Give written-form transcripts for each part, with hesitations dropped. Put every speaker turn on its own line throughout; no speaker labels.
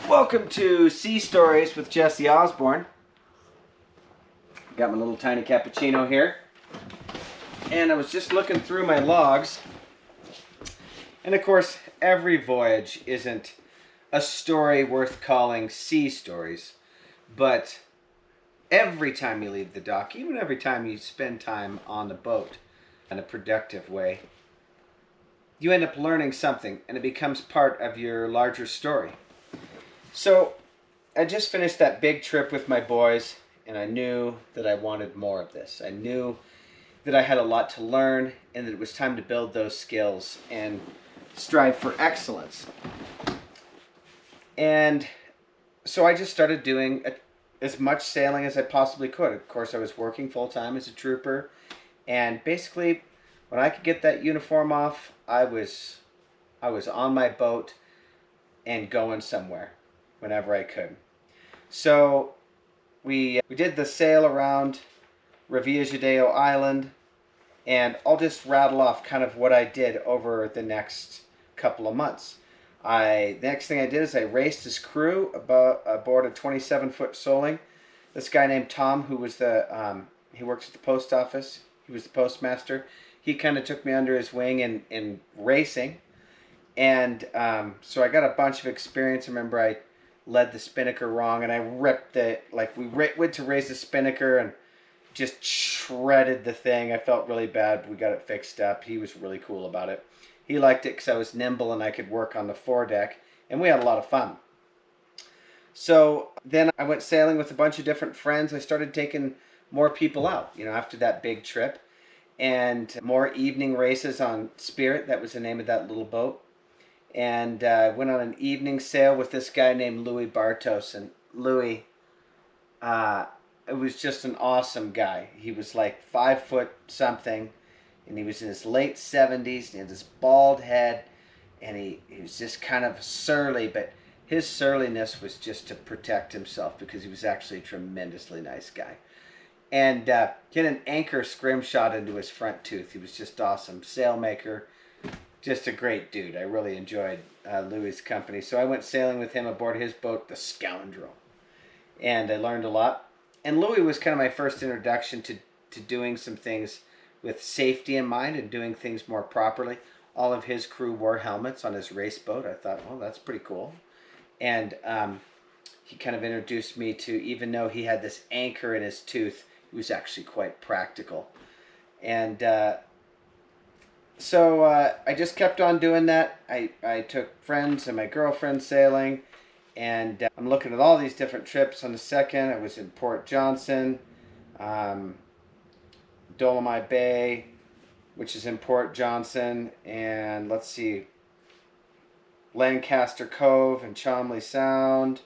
Welcome to Sea Stories with Jesse Osborn. Got my little tiny cappuccino here. And I was just looking through my logs. And of course, every voyage isn't a story worth calling sea stories. But every time you leave the dock, even every time you spend time on the boat in a productive way, you end up learning something and it becomes part of your larger story. So I just finished that big trip with my boys, and I knew that I wanted more of this. I knew that I had a lot to learn and that it was time to build those skills and strive for excellence. And so I just started doing as much sailing as I possibly could. Of course, I was working full-time as a trooper, and basically when I could get that uniform off, I was on my boat and going somewhere whenever I could. So we did the sail around Revillagigedo Island, and I'll just rattle off kind of what I did over the next couple of months. The next thing I did is I raced his crew aboard a 27-foot soling. This guy named Tom, who was he works at the post office. He was the postmaster. He kind of took me under his wing in racing. And so I got a bunch of experience. I remember I led the spinnaker wrong, and I ripped it. We went to raise the spinnaker and just shredded the thing. I felt really bad. We got it fixed up. He was really cool about it. He liked it because I was nimble and I could work on the foredeck, and we had a lot of fun. So then I went sailing with a bunch of different friends. I started taking more people out, after that big trip, and more evening races on Spirit. That was the name of that little boat. And went on an evening sail with this guy named Louis Bartos. And Louis, it was just an awesome guy. He was like 5 foot something, and he was in his late 70s, and he had this bald head, and he was just kind of surly, but his surliness was just to protect himself because he was actually a tremendously nice guy. And he had an anchor scrim shot into his front tooth. He was just awesome. Sailmaker. Just a great dude. I really enjoyed Louis' company. So I went sailing with him aboard his boat, the Scoundrel. And I learned a lot. And Louis was kind of my first introduction to doing some things with safety in mind and doing things more properly. All of his crew wore helmets on his race boat. I thought, well, that's pretty cool. And he kind of introduced me to, even though he had this anchor in his tooth, he was actually quite practical. And So I just kept on doing that. I took friends and my girlfriend sailing, and I'm looking at all these different trips. On the second, I was in Port Johnson, Dolomite Bay, which is in Port Johnson, and let's see, Lancaster Cove and Chomley Sound,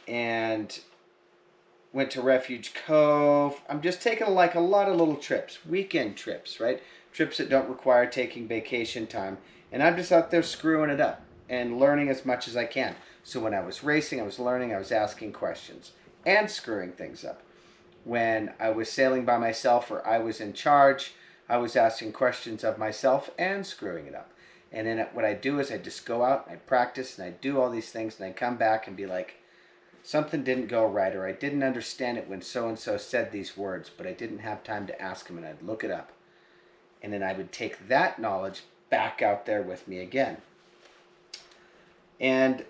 and went to Refuge Cove. I'm just taking like a lot of little trips, weekend trips, right? Trips that don't require taking vacation time. And I'm just out there screwing it up and learning as much as I can. So when I was racing, I was learning, I was asking questions and screwing things up. When I was sailing by myself or I was in charge, I was asking questions of myself and screwing it up. And then what I do is I just go out and I practice and I do all these things, and I come back and be like, something didn't go right, or I didn't understand it when so-and-so said these words, but I didn't have time to ask him, and I'd look it up. And then I would take that knowledge back out there with me again. And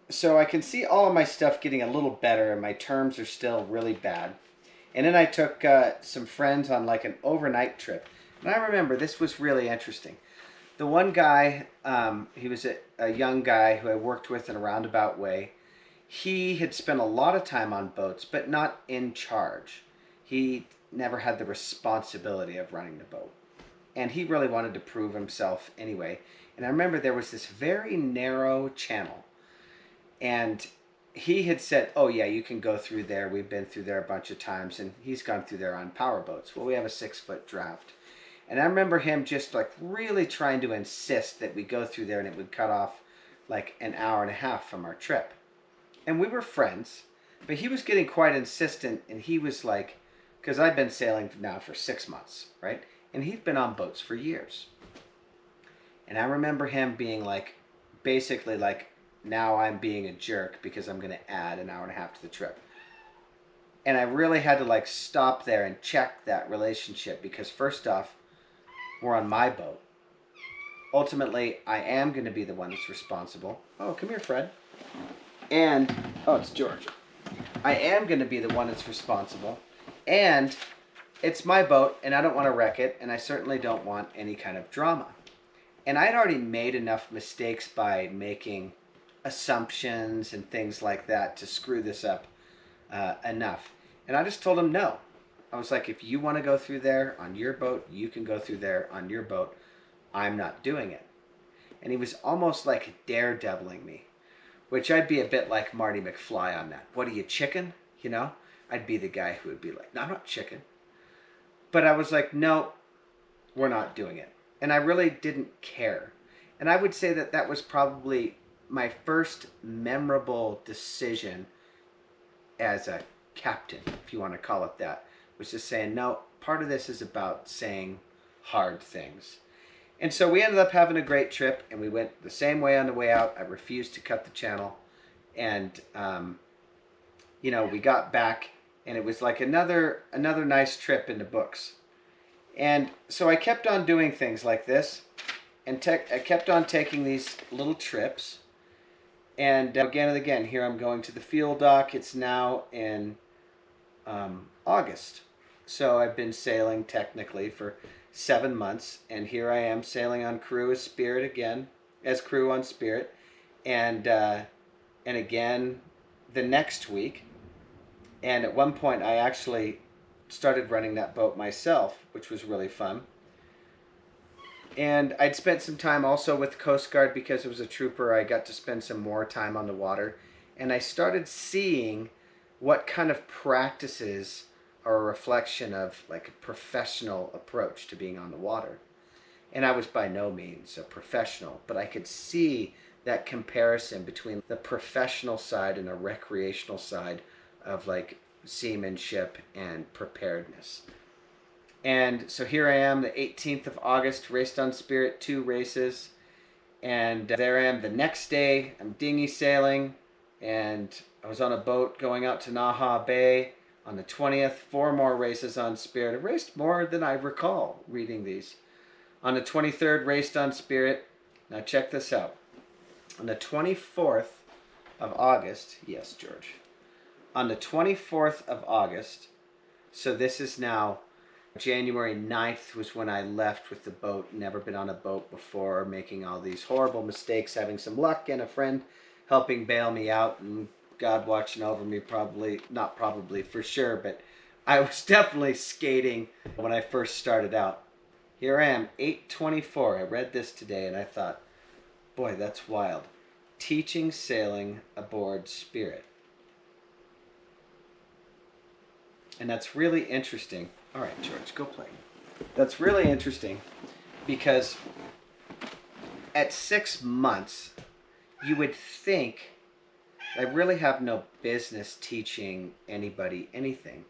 so I can see all of my stuff getting a little better, and my terms are still really bad. And then I took some friends on like an overnight trip. And I remember this was really interesting. The one guy, he was a young guy who I worked with in a roundabout way. He had spent a lot of time on boats, but not in charge. He never had the responsibility of running the boat. And he really wanted to prove himself anyway. And I remember there was this very narrow channel. And he had said, oh yeah, you can go through there. We've been through there a bunch of times. And he's gone through there on power boats. Well, we have a 6-foot draft. And I remember him just like really trying to insist that we go through there, and it would cut off like an hour and a half from our trip. And we were friends, but he was getting quite insistent, and he was like, because I've been sailing now for 6 months, right? And he'd been on boats for years. And I remember him being like, basically like, now I'm being a jerk because I'm going to add an hour and a half to the trip. And I really had to like stop there and check that relationship, because first off, we're on my boat. Ultimately, I am going to be the one that's responsible. Oh, come here, Fred. And, oh, it's George. I am going to be the one that's responsible. And it's my boat, and I don't want to wreck it, and I certainly don't want any kind of drama. And I'd already made enough mistakes by making assumptions and things like that to screw this up enough. And I just told him no. I was like, if you want to go through there on your boat, you can go through there on your boat. I'm not doing it. And he was almost like daredeviling me, which I'd be a bit like Marty McFly on that. What are you, chicken? You know? I'd be the guy who would be like, no, I'm not chicken. But I was like, no, we're not doing it. And I really didn't care. And I would say that that was probably my first memorable decision as a captain, if you want to call it that, was just saying, no, part of this is about saying hard things. And so we ended up having a great trip, and we went the same way on the way out. I refused to cut the channel. And, we got back, and it was like another nice trip in the books. And so I kept on doing things like this, and I kept on taking these little trips. And again and again, here I'm going to the fuel dock. It's now in August. So I've been sailing technically for 7 months, and here I am sailing on crew as Spirit again, as crew on Spirit, and again the next week. And at one point I actually started running that boat myself, which was really fun. And I'd spent some time also with Coast Guard because it was a trooper. I got to spend some more time on the water, and I started seeing what kind of practices are a reflection of like a professional approach to being on the water. And I was by no means a professional, but I could see that comparison between the professional side and a recreational side of like seamanship and preparedness. And so here I am, the 18th of August, raced on Spirit, 2 races. And there I am the next day, I'm dinghy sailing, and I was on a boat going out to Naha Bay. On the 20th, 4 more races on Spirit. I raced more than I recall reading these. On the 23rd, raced on Spirit. Now check this out. On the 24th of August, yes, George. On the 24th of August, so this is now January 9th was when I left with the boat. Never been on a boat before, making all these horrible mistakes, having some luck and a friend helping bail me out, and God watching over me, not probably for sure, but I was definitely skating when I first started out. Here I am, 8/24. I read this today and I thought, boy, that's wild. Teaching sailing aboard Spirit. And that's really interesting. All right, George, go play. That's really interesting because at 6 months, you would think I really have no business teaching anybody anything.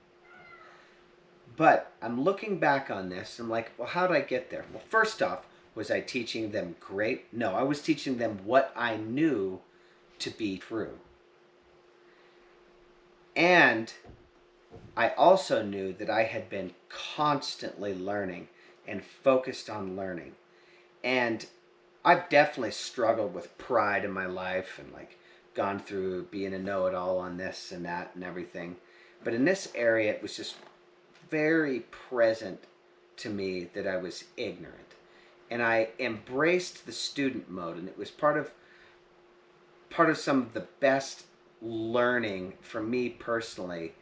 But I'm looking back on this, and I'm like, well, how did I get there? Well, first off, was I teaching them great? No, I was teaching them what I knew to be true. And I also knew that I had been constantly learning and focused on learning. And I've definitely struggled with pride in my life and like gone through being a know-it-all on this and that and everything. But in this area, it was just very present to me that I was ignorant. And I embraced the student mode, and it was part of some of the best learning for me personally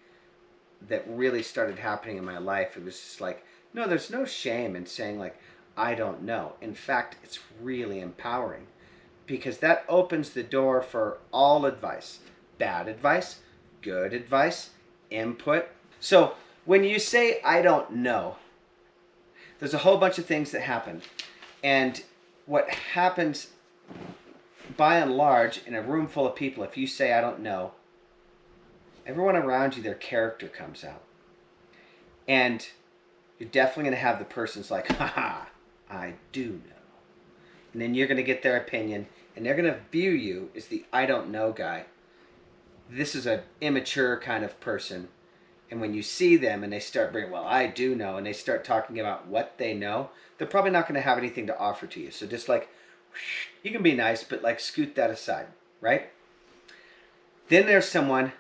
that really started happening in my life. It was just like, no, there's no shame in saying like, I don't know. In fact, it's really empowering, because that opens the door for all advice. Bad advice, good advice, input. So when you say, I don't know, there's a whole bunch of things that happen. And what happens, by and large, in a room full of people, if you say, I don't know, everyone around you, their character comes out. And you're definitely going to have the person's like, haha, I do know. And then you're going to get their opinion, and they're going to view you as the I don't know guy. This is an immature kind of person. And when you see them and they start bringing, well, I do know, and they start talking about what they know, they're probably not going to have anything to offer to you. So just like, you can be nice, but like scoot that aside, right? Then there's someone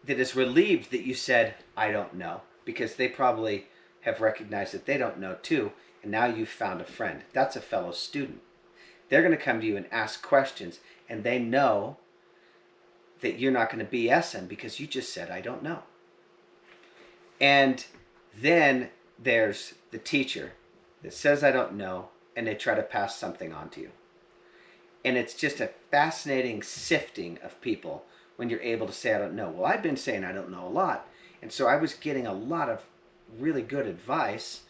that is relieved that you said, I don't know, because they probably have recognized that they don't know too, and now you've found a friend. That's a fellow student. They're going to come to you and ask questions, and they know that you're not going to BS them because you just said, I don't know. And then there's the teacher that says, I don't know, and they try to pass something on to you. And it's just a fascinating sifting of people when you're able to say, I don't know. Well, I've been saying I don't know a lot. And so I was getting a lot of really good advice,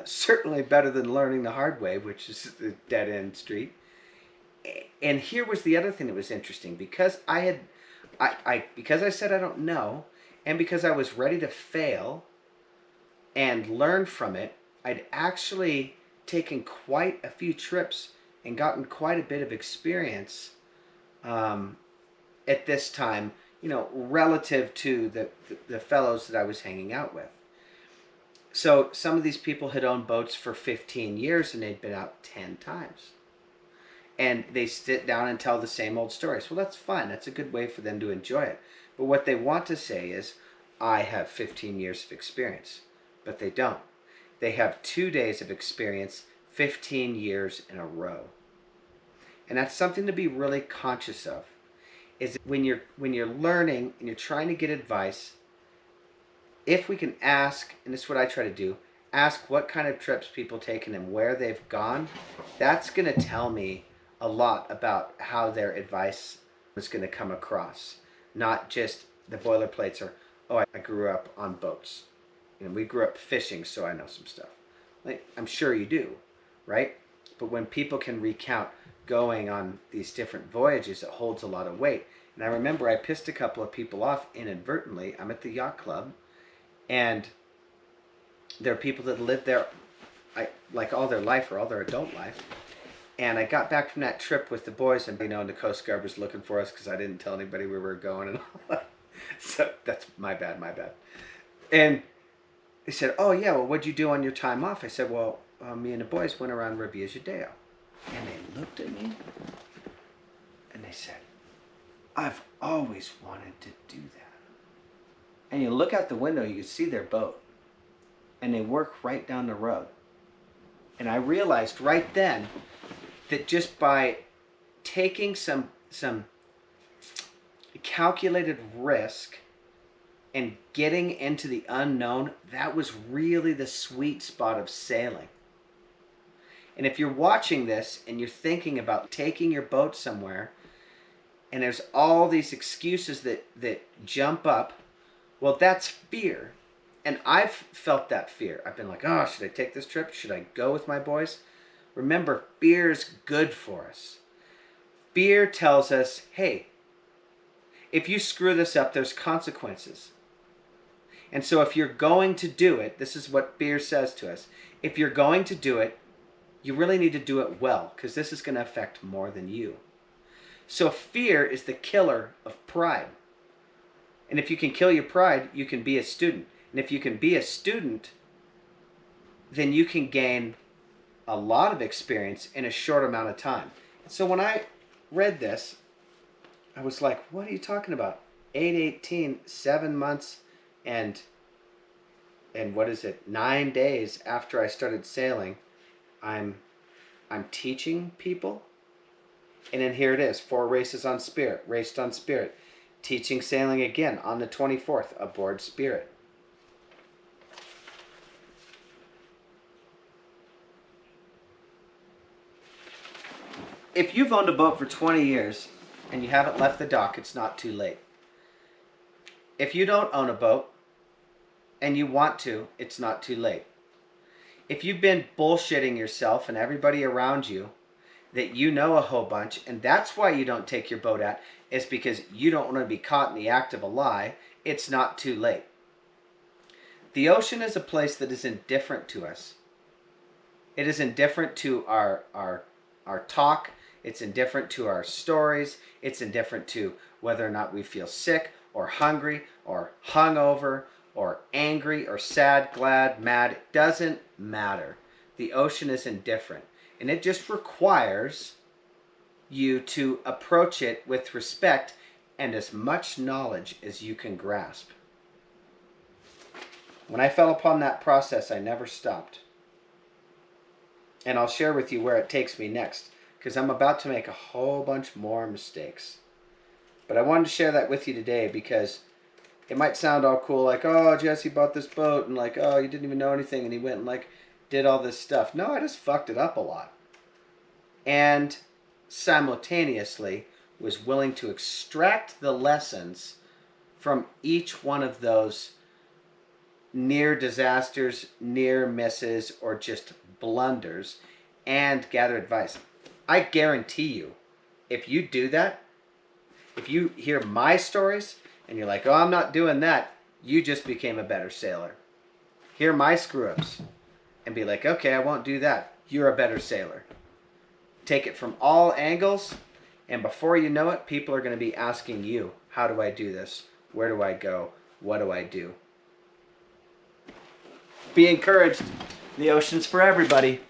certainly better than learning the hard way, which is the dead end street. And here was the other thing that was interesting. Because I said I don't know, and because I was ready to fail and learn from it, I'd actually taken quite a few trips and gotten quite a bit of experience at this time, relative to the fellows that I was hanging out with. So some of these people had owned boats for 15 years and they'd been out 10 times. And they sit down and tell the same old stories. Well, that's fine. That's a good way for them to enjoy it. But what they want to say is, I have 15 years of experience. But they don't. They have 2 days of experience, 15 years in a row. And that's something to be really conscious of. Is when you're learning and you're trying to get advice, if we can ask, and this is what I try to do, ask what kind of trips people taken and where they've gone, that's going to tell me a lot about how their advice was going to come across. Not just the boilerplates or, oh, I grew up on boats. We grew up fishing, so I know some stuff. Like, I'm sure you do, right? But when people can recount going on these different voyages, it holds a lot of weight. And I remember I pissed a couple of people off inadvertently. I'm at the yacht club, and there are people that live there like all their life or all their adult life. And I got back from that trip with the boys, and the Coast Guard was looking for us because I didn't tell anybody where we were going and all that. So that's my bad. And they said, oh yeah, well, what'd you do on your time off? I said, well, me and the boys went around Riviera Judeo. And they looked at me and they said, I've always wanted to do that. And you look out the window, you can see their boat. And they work right down the road. And I realized right then that just by taking some calculated risk and getting into the unknown, that was really the sweet spot of sailing. And if you're watching this and you're thinking about taking your boat somewhere, and there's all these excuses that jump up, well, that's fear. And I've felt that fear. I've been like, oh, should I take this trip? Should I go with my boys? Remember, fear is good for us. Fear tells us, hey, if you screw this up, there's consequences. And so if you're going to do it, this is what fear says to us. If you're going to do it, you really need to do it well, because this is going to affect more than you. So fear is the killer of pride. And if you can kill your pride, you can be a student. And if you can be a student, then you can gain a lot of experience in a short amount of time. So when I read this, I was like, what are you talking about? 8/18, 7 months, and what is it? 9 days after I started sailing, I'm teaching people. And then here it is, 4 races on Spirit, raced on Spirit, teaching sailing again on the 24th aboard Spirit. If you've owned a boat for 20 years and you haven't left the dock, it's not too late. If you don't own a boat and you want to, it's not too late. If you've been bullshitting yourself and everybody around you that you know a whole bunch, and that's why you don't take your boat out, is because you don't want to be caught in the act of a lie, it's not too late. The ocean is a place that is indifferent to us. It is indifferent to our talk. It's indifferent to our stories. It's indifferent to whether or not we feel sick or hungry or hungover or angry or sad, glad, mad. It doesn't matter. The ocean is indifferent. And it just requires you to approach it with respect and as much knowledge as you can grasp. When I fell upon that process, I never stopped. And I'll share with you where it takes me next, because I'm about to make a whole bunch more mistakes. But I wanted to share that with you today because it might sound all cool, like, oh, Jesse bought this boat, and like, oh, you didn't even know anything, and he went and like did all this stuff. No, I just fucked it up a lot. And simultaneously was willing to extract the lessons from each one of those near disasters, near misses, or just blunders, and gather advice. I guarantee you, if you do that, if you hear my stories and you're like, oh, I'm not doing that, you just became a better sailor. Hear my screw-ups and be like, okay, I won't do that. You're a better sailor. Take it from all angles, and before you know it, people are going to be asking you, how do I do this? Where do I go? What do I do? Be encouraged. The ocean's for everybody.